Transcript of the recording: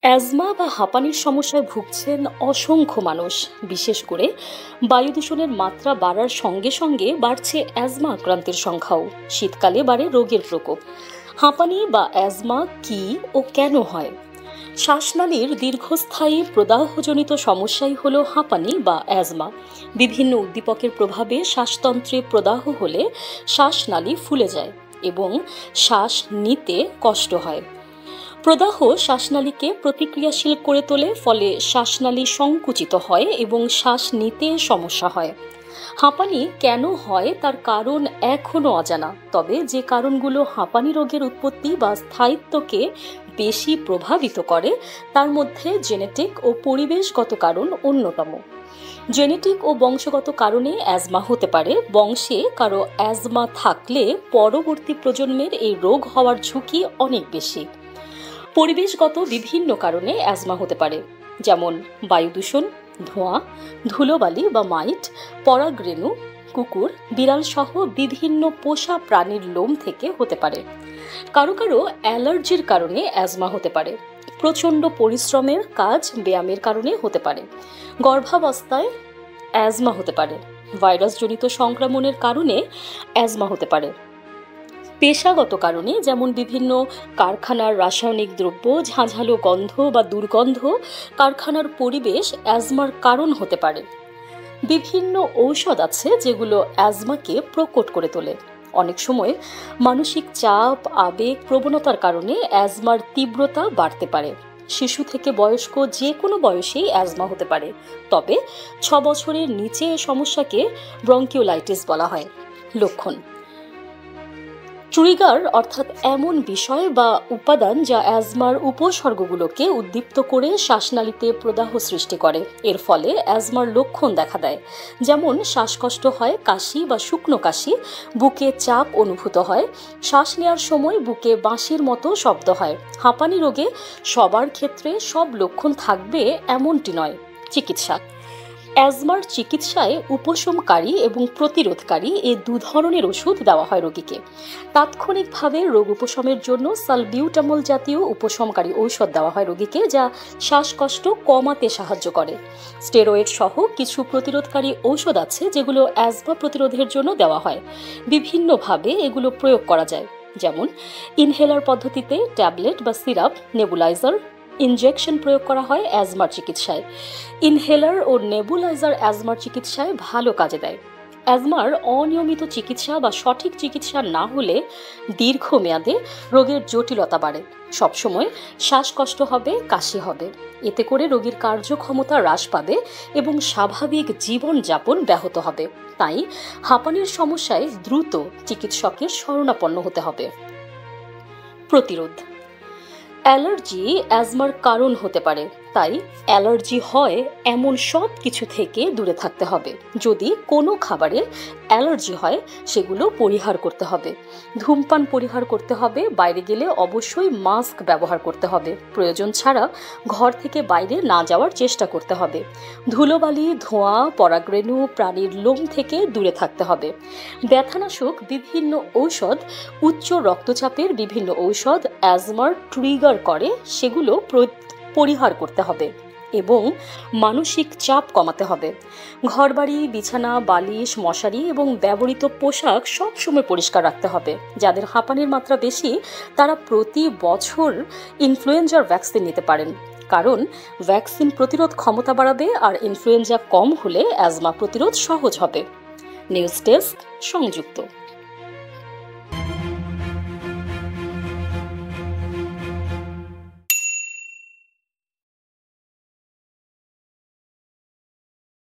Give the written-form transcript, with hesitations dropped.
Asthma বা হাঁপানির সমস্যায় ভুগছেন অসংখ্য মানুষ। বিশেষ করে বায়ু দূষণের মাত্রা বাড়ার সঙ্গে সঙ্গে বাড়ছে অ্যাজমা আক্রান্তের সংখ্যাও। শীতকালে বাড়ে রোগের প্রকোপ। হাঁপানি বা অ্যাজমা কী ও কেন হয়? শ্বাসনালীর দীর্ঘস্থায়ী প্রদাহজনিত সমস্যাই হলো হাঁপানি বা অ্যাজমা। বিভিন্ন উদ্দীপকের প্রভাবে শ্বাসতন্ত্রে প্রদাহ হলে শ্বাসনালী ফুলে যায় এবং শ্বাস নিতে কষ্ট হয়। প্রদাহ শ্বাসনালীকে প্রতিক্রিয়াশীল করে তোলে, ফলে শ্বাসনালী সংকুচিত হয় এবং শ্বাস নিতে সমস্যা হয়। হাঁপানি কেন হয় তার কারণ এখনও অজানা, তবে যে কারণগুলো হাঁপানি রোগের উৎপত্তি বা স্থায়িত্বকে বেশি প্রভাবিত করে তার মধ্যে জেনেটিক ও পরিবেশগত কারণ অন্যতম। জেনেটিক ও বংশগত কারণে অ্যাজমা হতে পারে। বংশে কারো অ্যাজমা থাকলে পরবর্তী প্রজন্মের এই রোগ হওয়ার ঝুঁকি অনেক বেশি। পরিবেশগত বিভিন্ন কারণে অ্যাজমা হতে পারে, যেমন বায়ু দূষণ, ধোঁয়া, ধুলোবালি বা মাইট, পরাগরেণু, কুকুর, বিড়াল সহ বিভিন্ন পোষা প্রাণীর লোম থেকে হতে পারে। কারো কারো অ্যালার্জির কারণে অ্যাজমা হতে পারে। প্রচণ্ড পরিশ্রমের কাজ, ব্যায়ামের কারণে হতে পারে। গর্ভাবস্থায় অ্যাজমা হতে পারে। ভাইরাসজনিত সংক্রমণের কারণে অ্যাজমা হতে পারে। পেশাগত কারণে, যেমন বিভিন্ন কারখানার রাসায়নিক দ্রব্য, ঝাঁঝালো গন্ধ বা দুর্গন্ধ, কারখানার পরিবেশ অ্যাজমার কারণ হতে পারে। বিভিন্ন ঔষধ আছে যেগুলো অ্যাজমাকে প্রকট করে তোলে। অনেক সময় মানসিক চাপ, আবেগ, প্রবণতার কারণে অ্যাজমার তীব্রতা বাড়তে পারে। শিশু থেকে বয়স্ক যে কোনো বয়সেই অ্যাজমা হতে পারে, তবে 6 বছরের নিচে এ সমস্যাকে ব্রঙ্কিওলাইটিস বলা হয়। লক্ষণ: ট্রিগার অর্থাৎ এমন বিষয় বা উপাদান যা অ্যাজমার উপসর্গগুলোকে উদ্দীপ্ত করে শ্বাসনালীতে প্রদাহ সৃষ্টি করে। এর ফলে অ্যাজমার লক্ষণ দেখা দেয়, যেমন শ্বাসকষ্ট হয়, কাশি বা শুকনো কাশি, বুকে চাপ অনুভূত হয়, শ্বাস নেওয়ার সময় বুকে বাঁশির মতো শব্দ হয়। হাঁপানি রোগে সবার ক্ষেত্রে সব লক্ষণ থাকবে এমনটি নয়। চিকিৎসা: অ্যাজমার চিকিৎসায় উপশমকারী এবং প্রতিরোধকারী এই 2 ধরনের ওষুধ দেওয়া হয় রোগীকে। তাৎক্ষণিকভাবে রোগ উপশমের জন্য সালবিউটামল জাতীয় উপশমকারী ঔষধ দেওয়া হয় রোগীকে, যা শ্বাসকষ্ট কমাতে সাহায্য করে। স্টেরয়েড সহ কিছু প্রতিরোধকারী ঔষধ আছে যেগুলো অ্যাজমা প্রতিরোধের জন্য দেওয়া হয়। বিভিন্নভাবে এগুলো প্রয়োগ করা যায়, যেমন ইনহেলার পদ্ধতিতে, ট্যাবলেট বা সিরাপ, নেবুলাইজার, ইনজেকশন প্রয়োগ করা হয় অ্যাজমার চিকিৎসায়। ইনহেলার ও নেবুলাইজার অ্যাজমার চিকিৎসায় ভালো কাজে দেয়। অ্যাজমার অনিয়মিত চিকিৎসা বা সঠিক চিকিৎসা না হলে দীর্ঘমেয়াদে রোগের জটিলতা বাড়ে। সবসময় শ্বাসকষ্ট হবে, কাশি হবে। এতে করে রোগীর কার্যক্ষমতা হ্রাস পাবে এবং স্বাভাবিক জীবনযাপন ব্যাহত হবে। তাই হাঁপানির সমস্যায় দ্রুত চিকিৎসকের শরণাপন্ন হতে হবে। প্রতিরোধ: অ্যালার্জি অ্যাজমার কারণ হতে পারে, তাই অ্যালার্জি হয় এমন সব কিছু থেকে দূরে থাকতে হবে। যদি কোনো খাবারে অ্যালার্জি হয় সেগুলো পরিহার করতে হবে। ধূমপান পরিহার করতে হবে। বাইরে গেলে অবশ্যই মাস্ক ব্যবহার করতে হবে। প্রয়োজন ছাড়া ঘর থেকে বাইরে না যাওয়ার চেষ্টা করতে হবে। ধুলোবালি, ধোঁয়া, পরাগরেণু, প্রাণীর লোম থেকে দূরে থাকতে হবে। ব্যথানাশক বিভিন্ন ঔষধ, উচ্চ রক্তচাপের বিভিন্ন ঔষধ অ্যাজমার ট্রিগার করে, সেগুলো পরিহার করতে হবে এবং মানসিক চাপ কমাতে হবে। ঘরবাড়ি, বিছানা, বালিশ, মশারি এবং ব্যবহৃত পোশাক সবসময় পরিষ্কার রাখতে হবে। যাদের হাঁপানির মাত্রা বেশি তারা প্রতি বছর ইনফ্লুয়েঞ্জার ভ্যাকসিন নিতে পারেন, কারণ ভ্যাকসিন প্রতিরোধ ক্ষমতা বাড়াবে আর ইনফ্লুয়েঞ্জা কম হলে অ্যাজমা প্রতিরোধ সহজ হবে। নিউজ ডেস্ক, সংযুক্ত।